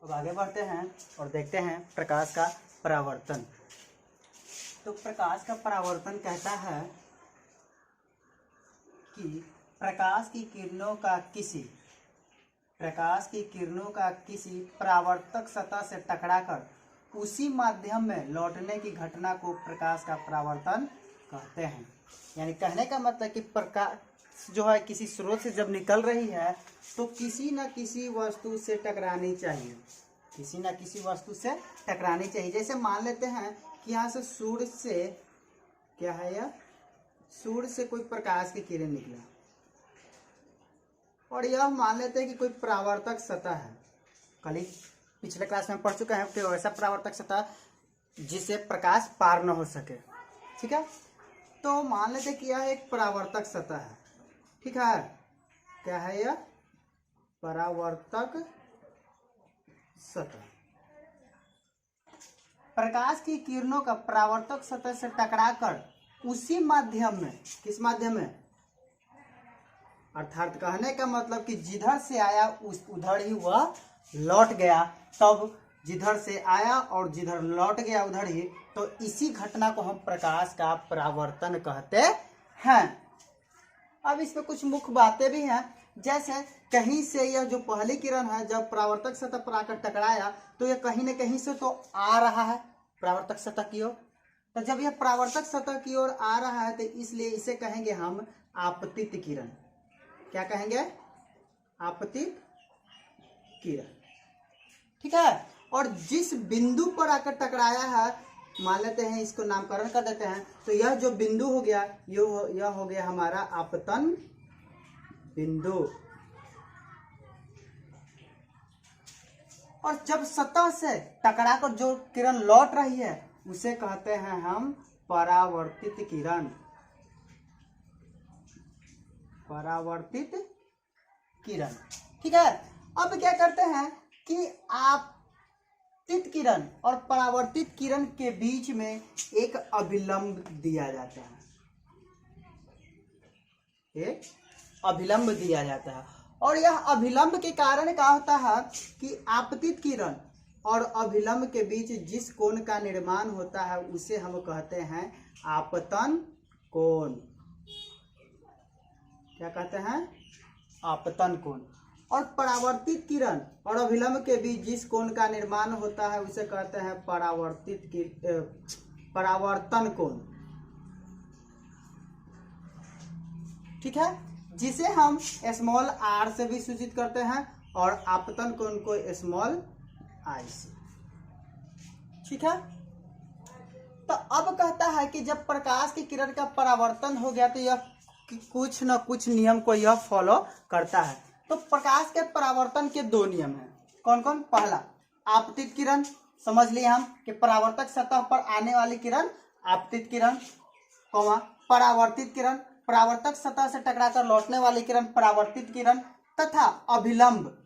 अब आगे बढ़ते हैं और देखते हैं प्रकाश का परावर्तन। तो प्रकाश का परावर्तन कहता है कि प्रकाश की किरणों का किसी परावर्तक सतह से टकराकर उसी माध्यम में लौटने की घटना को प्रकाश का परावर्तन कहते हैं। यानी कहने का मतलब कि प्रकाश जो है किसी स्रोत से जब निकल रही है तो किसी न किसी वस्तु से टकरानी चाहिए, जैसे मान लेते हैं कि यहाँ से सूर्य से क्या है, यह सूर्य से कोई प्रकाश की किरण निकला और यह मान लेते हैं कि कोई परावर्तक सतह है। कल ही पिछले क्लास में पढ़ चुके हैं कि वैसा परावर्तक सतह जिसे प्रकाश पार न हो सके। ठीक है, तो मान लेते हैं कि यह एक परावर्तक सतह है। ठीक है, क्या है यह? परावर्तक सतह। प्रकाश की किरणों का परावर्तक सतह से टकराकर उसी माध्यम में, किस माध्यम में? अर्थात कहने का मतलब कि जिधर से आया उधर ही वह लौट गया। तब जिधर से आया और जिधर लौट गया उधर ही, तो इसी घटना को हम प्रकाश का परावर्तन कहते हैं। अब इसमें कुछ मुख्य बातें भी हैं, जैसे कहीं से यह जो पहली किरण है जब परावर्तक सतह पर आकर टकराया तो यह कहीं न कहीं से तो आ रहा है परावर्तक सतह की ओर। तो जब यह परावर्तक सतह की ओर आ रहा है तो इसलिए इसे कहेंगे हम आपतित किरण। क्या कहेंगे? आपतित किरण। ठीक है, और जिस बिंदु पर आकर टकराया है, मान लेते हैं इसको नामकरण कर देते हैं, तो यह जो बिंदु हो गया यह हो गया हमारा आपतन बिंदु। और जब सतह से टकराकर जो किरण लौट रही है उसे कहते हैं हम परावर्तित किरण। परावर्तित किरण। ठीक है, अब क्या करते हैं कि आपतित किरण और परावर्तित किरण के बीच में एक अभिलंब दिया जाता है। एक अभिलंब दिया जाता है और यह अभिलंब के कारण क्या होता है कि आपतित किरण और अभिलंब के बीच जिस कोण का निर्माण होता है उसे हम कहते हैं आपतन कोण। क्या कहते हैं? आपतन कोण। और परावर्तित किरण और अभिलंब के बीच जिस कोण का निर्माण होता है उसे कहते हैं परावर्तन कोण। ठीक है, जिसे हम स्मॉल r से भी सूचित करते हैं और आपतन कोण को स्मॉल i से। ठीक है, तो अब कहता है कि जब प्रकाश की किरण का परावर्तन हो गया तो यह कुछ न कुछ नियम को यह फॉलो करता है। तो प्रकाश के परावर्तन के दो नियम हैं। कौन कौन? पहला आपतित किरण, समझ लिए हम कि परावर्तक सतह पर आने वाली किरण आपतित किरण, परावर्तित किरण, परावर्तक सतह से टकराकर लौटने वाली किरण परावर्तित किरण, तथा अभिलंब,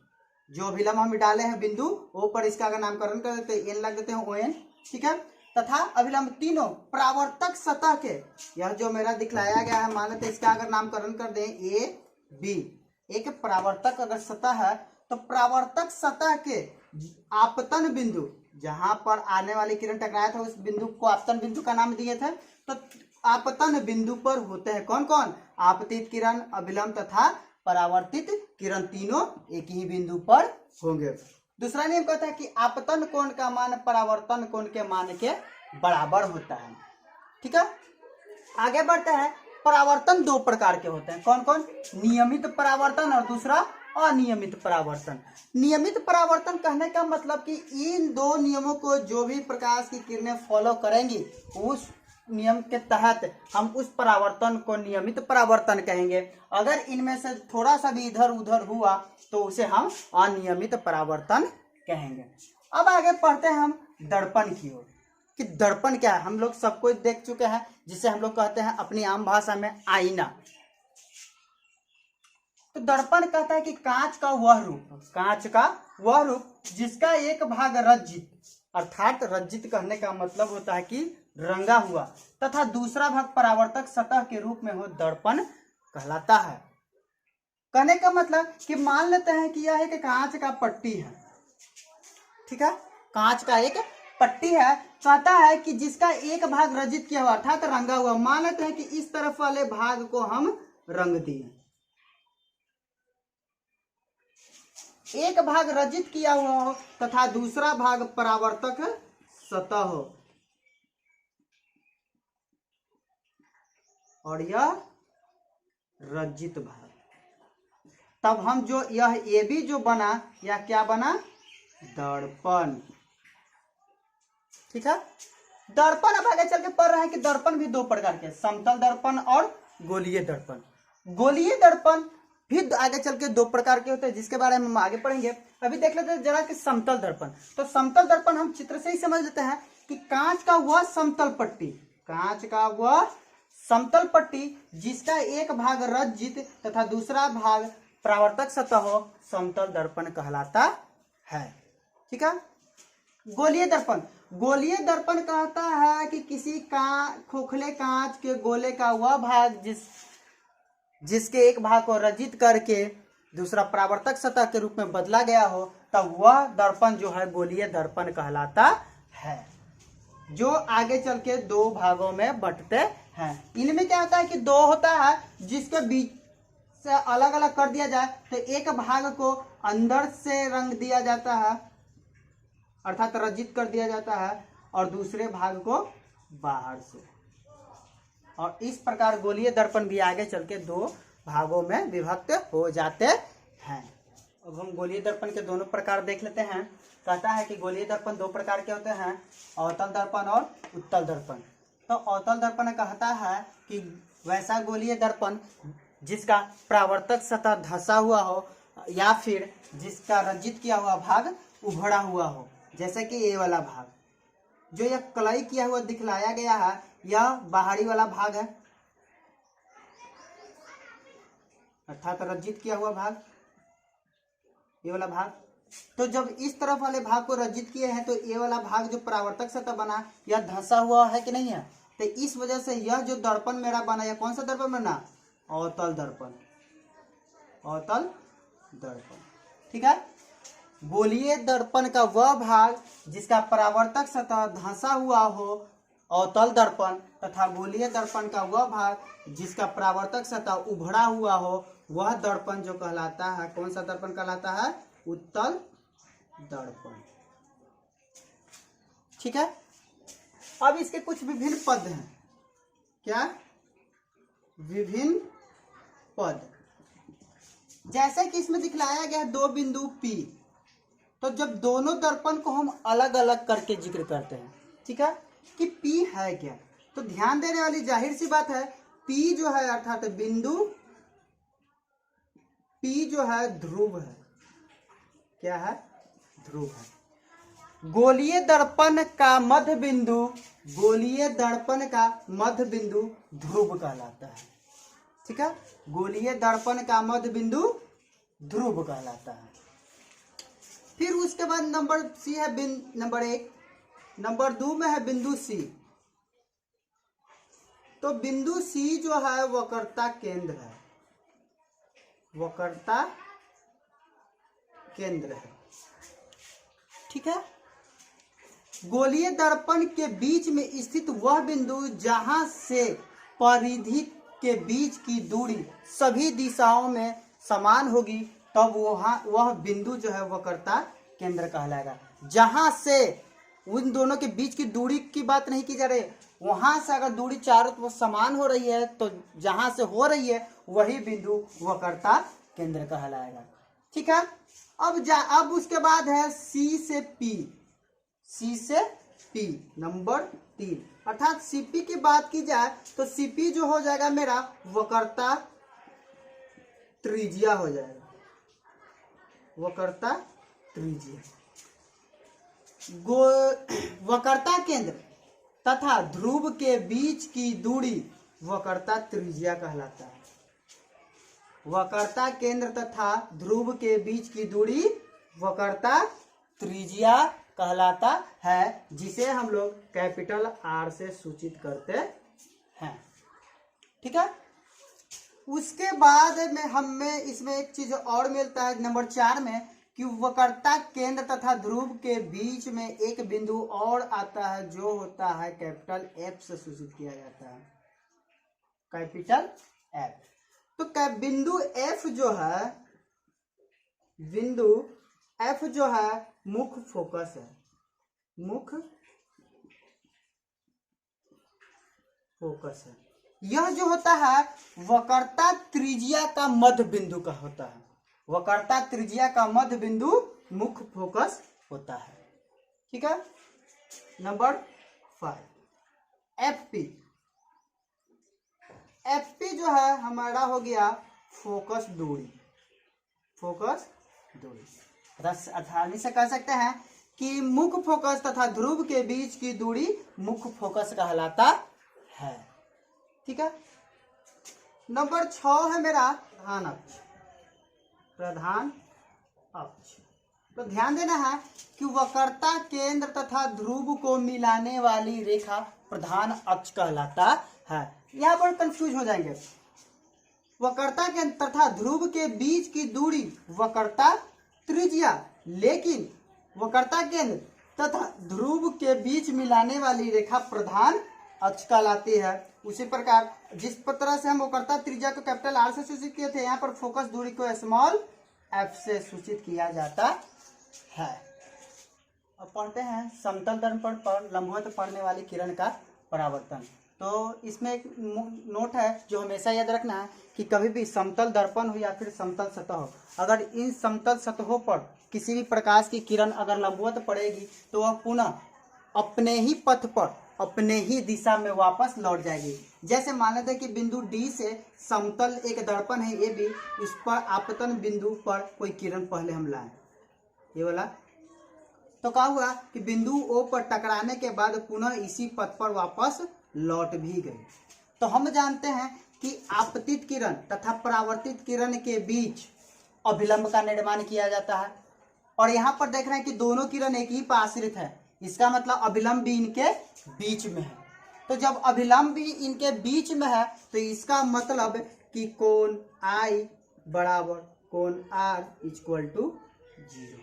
जो अभिलंब हम डाले हैं बिंदु ओ पर, इसका अगर नामकरण कर देते हैं एन लग देते हैं ON। ठीक है, तथा अभिलंब तीनों परावर्तक सतह के, यह जो मेरा दिखलाया गया है मान लेते इसका अगर नामकरण कर दें AB। एक परावर्तक अगर सतह है तो परावर्तक सतह के आपतन बिंदु, जहां पर आने वाली किरण टकराया था उस बिंदु को आपतन बिंदु का नाम दिए थे। तो आपतन बिंदु पर होते हैं कौन कौन? आपतित किरण, अभिलंब तथा परावर्तित किरण, तीनों एक ही बिंदु पर होंगे। दूसरा नियम कहता है कि आपतन कोण का मान परावर्तन कोण के मान के बराबर होता है। ठीक है, आगे बढ़ते हैं। परावर्तन दो प्रकार के होते हैं। कौन कौन? नियमित परावर्तन और दूसरा अनियमित परावर्तन। नियमित परावर्तन कहने का मतलब कि इन दो नियमों को जो भी प्रकाश की किरणें फॉलो करेंगी उस नियम के तहत हम उस परावर्तन को नियमित परावर्तन कहेंगे। अगर इनमें से थोड़ा सा भी इधर उधर हुआ तो उसे हम अनियमित परावर्तन कहेंगे। अब आगे पढ़ते हैं हम दर्पण की ओर कि दर्पण क्या है। हम लोग सबको देख चुके हैं, जिसे हम लोग कहते हैं अपनी आम भाषा में आईना। तो दर्पण कहता है कि कांच का वह रूप जिसका एक भाग रज्जित, अर्थात रज्जित कहने का मतलब होता है कि रंगा हुआ, तथा दूसरा भाग परावर्तक सतह के रूप में हो, दर्पण कहलाता है। कहने का मतलब कि मान लेते हैं कि यह एक कांच का पट्टी है ठीक है, कांच का एक पट्टी है। कहता है कि जिसका एक भाग रजित किया हुआ अर्थात रंगा हुआ, मान लेते हैं कि इस तरफ वाले भाग को हम रंग दिए, एक भाग रजित किया हुआ हो तथा दूसरा भाग परावर्तक सतह हो और यह रजित भाग, तब हम जो यह ए बी जो बना, यह क्या बना, दर्पण। ठीक है, दर्पण अब आगे चल के पढ़ रहे हैं कि दर्पण भी दो प्रकार के, समतल दर्पण और गोलीय दर्पण। गोलीय दर्पण भी आगे चल के दो प्रकार के होते हैं, जिसके बारे में हम आगे पढ़ेंगे। अभी देख लेते हैं जरा कि समतल दर्पण। तो समतल दर्पण हम चित्र से ही समझ लेते हैं कि कांच का वह समतल पट्टी, कांच का वह समतल पट्टी जिसका एक भाग रजित तथा दूसरा भाग परावर्तक सतह हो, समतल दर्पण कहलाता है। ठीक है, गोलीय दर्पण, गोलीय दर्पण कहता है कि किसी खोखले कांच के गोले का वह भाग जिसके एक भाग को रजित करके दूसरा परावर्तक सतह के रूप में बदला गया हो, तब वह दर्पण जो है गोलीय दर्पण कहलाता है, जो आगे चल के दो भागों में बंटते हैं। इनमें क्या होता है कि दो होता है जिसके बीच से अलग अलग कर दिया जाए, तो एक भाग को अंदर से रंग दिया जाता है अर्थात रजित कर दिया जाता है, और दूसरे भाग को बाहर से, और इस प्रकार गोलीय दर्पण भी आगे चल के दो भागों में विभक्त हो जाते हैं। अब हम गोलीय दर्पण के दोनों प्रकार देख लेते हैं। कहता है कि गोलीय दर्पण दो प्रकार के होते हैं, अवतल दर्पण और उत्तल दर्पण। तो अवतल दर्पण कहता है कि वैसा गोलीय दर्पण जिसका परावर्तक सतह धंसा हुआ हो या फिर जिसका रजित किया हुआ भाग उभड़ा हुआ हो, जैसे कि ये वाला भाग जो यह कलई किया हुआ दिखलाया गया है, यह बाहरी वाला भाग है अर्थात रजित किया हुआ भाग, ये वाला भाग। तो जब इस तरफ वाले भाग को रजित किए हैं तो ये वाला भाग जो परावर्तक सतह बना यह धंसा हुआ है कि नहीं है, तो इस वजह से यह जो दर्पण मेरा बना, यह कौन सा दर्पण बना, अवतल दर्पण, अवतल दर्पण। ठीक है, गोलीय दर्पण का वह भाग जिसका परावर्तक सतह धंसा हुआ हो, अवतल दर्पण, तथा गोलीय दर्पण का वह भाग जिसका परावर्तक सतह उभड़ा हुआ हो, वह दर्पण जो कहलाता है, कौन सा दर्पण कहलाता है, उत्तल दर्पण। ठीक है, अब इसके कुछ विभिन्न पद हैं। क्या विभिन्न पद, जैसे कि इसमें दिखलाया गया है दो बिंदु P, तो जब दोनों दर्पण को हम अलग अलग करके जिक्र करते हैं, ठीक है, कि P है क्या, तो ध्यान देने वाली जाहिर सी बात है, P जो है अर्थात बिंदु P जो है ध्रुव है। क्या है, ध्रुव है। गोलीय दर्पण का मध्य बिंदु, गोलीय दर्पण का मध्य बिंदु ध्रुव कहलाता है। ठीक है, गोलीय दर्पण का मध्य बिंदु ध्रुव कहलाता है। फिर उसके बाद नंबर सी है नंबर 1, नंबर 2 में है बिंदु C। तो बिंदु C जो है वक्रता केंद्र है, वक्रता केंद्र है। ठीक है, गोलीय दर्पण के बीच में स्थित वह बिंदु जहां से परिधि के बीच की दूरी सभी दिशाओं में समान होगी, तब वह बिंदु जो है वक्रता केंद्र कहलाएगा। जहां से उन दोनों के बीच की दूरी की बात नहीं की जा रही, वहां से अगर दूरी चारों तरफ समान हो रही है तो जहां से हो रही है वही बिंदु वक्रता केंद्र कहलाएगा। ठीक है, अब उसके बाद है C से P, C से P नंबर 3, अर्थात CP की बात की जाए तो CP जो हो जाएगा मेरा वक्रता त्रिज्या हो जाएगा, वक्रता त्रिज्या। वक्रता केंद्र तथा ध्रुव के बीच की दूरी वक्रता त्रिज्या कहलाता है। वक्रता केंद्र तथा ध्रुव के बीच की दूरी वक्रता त्रिज्या कहलाता है, जिसे हम लोग कैपिटल R से सूचित करते हैं। ठीक है, उसके बाद में हमें इसमें एक चीज और मिलता है नंबर 4 में, कि वक्रता केंद्र तथा ध्रुव के बीच में एक बिंदु और आता है जो होता है कैपिटल एफ से सूचित किया जाता है, कैपिटल एफ। तो बिंदु एफ जो है, बिंदु एफ जो है मुख्य फोकस है, मुख्य फोकस है। यह जो होता है वक्रता त्रिज्या का मध्य बिंदु का होता है, वक्रता त्रिज्या का मध्य बिंदु मुख्य फोकस होता है। ठीक है। Number 5 FP. एफपी जो है हमारा हो गया फोकस दूरी, फोकस दूरी। आसानी से कह सकते हैं कि मुख्य फोकस तथा ध्रुव के बीच की दूरी मुख्य फोकस कहलाता है। ठीक है। नंबर 6 है मेरा प्रधान अक्ष, प्रधान अक्ष। तो ध्यान देना है कि वक्रता केंद्र तथा ध्रुव को मिलाने वाली रेखा प्रधान अक्ष कहलाता है। यहाँ पर कंफ्यूज हो जाएंगे। वक्रता केंद्र तथा ध्रुव के बीच की दूरी वक्रता त्रिज्या, लेकिन वक्रता केंद्र तथा ध्रुव के बीच मिलाने वाली रेखा प्रधान अक्ष कहलाती है। उसी प्रकार जिस तरह से हम वक्रता त्रिज्या को कैपिटल आर से सूचित किए थे, यहाँ पर फोकस दूरी को स्मॉल एफ से सूचित किया जाता है। अब पढ़ते हैं समतल दर्पण पर लंबवत पड़ने वाली किरण का परावर्तन। तो इसमें एक नोट है जो हमेशा याद रखना है कि कभी भी समतल दर्पण हो या फिर समतल सतह हो, अगर इन समतल सतहों पर किसी भी प्रकाश की किरण अगर लंबवत पड़ेगी तो वह पुनः अपने ही पथ पर, अपने ही दिशा में वापस लौट जाएगी। जैसे मान लेते हैं कि बिंदु डी से समतल एक दर्पण है ए बी, उस पर आपतन बिंदु पर कोई किरण पहले हम लाए, ये वाला, तो क्या हुआ कि बिंदु ओ पर टकराने के बाद पुनः इसी पथ पर वापस लौट भी गई। तो हम जानते हैं कि आपतित किरण तथा परावर्तित किरण के बीच अभिलंब का निर्माण किया जाता है, और यहाँ पर देख रहे हैं कि दोनों किरण एक ही पर आश्रित है, इसका मतलब अभिलंब भी इनके बीच में है। तो जब अभिलंब भी इनके बीच में है तो इसका मतलब कि कोण आई बराबर कोण आर इक्वल टू 0।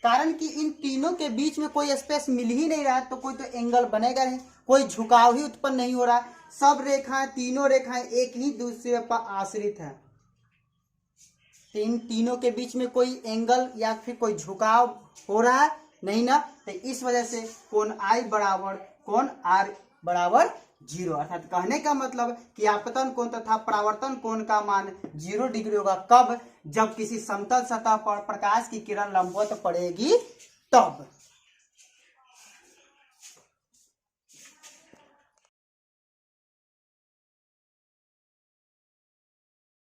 कारण कि इन तीनों के बीच में कोई स्पेस मिल ही नहीं रहा है, तो कोई तो एंगल बनेगा नहीं, कोई झुकाव ही उत्पन्न नहीं हो रहा। सब रेखाएं, तीनों रेखाएं एक ही दूसरे पर आश्रित हैं। तीनों के बीच में कोई एंगल या फिर कोई झुकाव हो रहा है नहीं ना, तो इस वजह से कोण आई बराबर कोण आर बराबर 0। अर्थात कहने का मतलब कि आपतन कोण तथा परावर्तन कोण का मान 0 डिग्री होगा। कब? जब किसी समतल सतह पर प्रकाश की किरण लंबवत पड़ेगी तब।